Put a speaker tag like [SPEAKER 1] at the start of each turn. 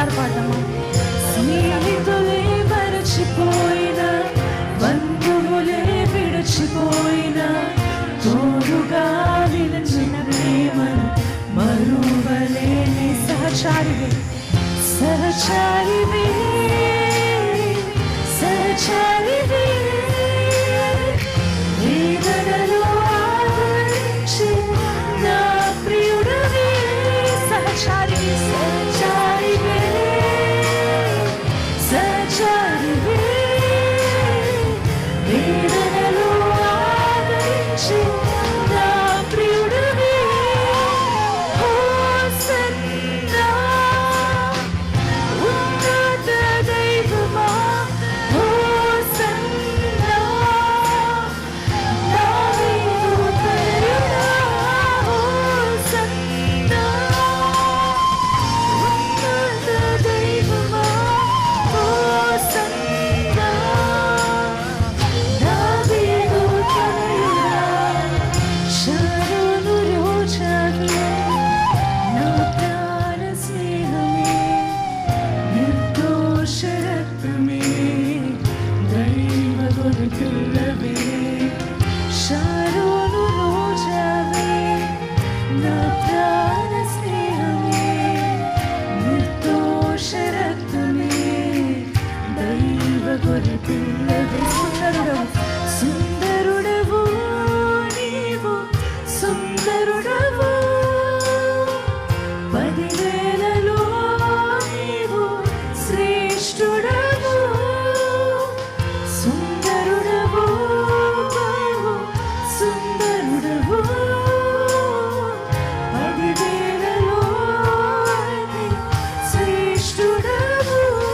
[SPEAKER 1] ఇంకొకసారి పాడదామా? స్నేహితులే మరచిపోయిన, బంధువులే విడిచిపోయిన, తోడుగా నిలిచిన ప్రేమను మరువలేని సహచారివే, సహచారివే, సహచారివే, వేదనలో ఆదరించి నా ప్రియుడవే, సహచారివే, సహచారివే, సహచారివే, వేదనలో ఆదరించి నా ప్రియుడవే, హోసన్నా ఉన్నత దైవమా, హోసన్నా దావీదు తనయుడా, హోసన్నా ఉన్నత దైవమా, హోసన్నా దావీదు తనయుడా, శరణు రోజావే, నా ప్రాణ స్నేహమే, నిర్దోష రక్తమే, దైవ గొర్రెపిల్లవే, శరణు రోజావే, నా ప్రాణ స్నేహమే, నిర్దోష రక్తమే, దైవ గొర్రెపిల్లవే, సుందరుడవు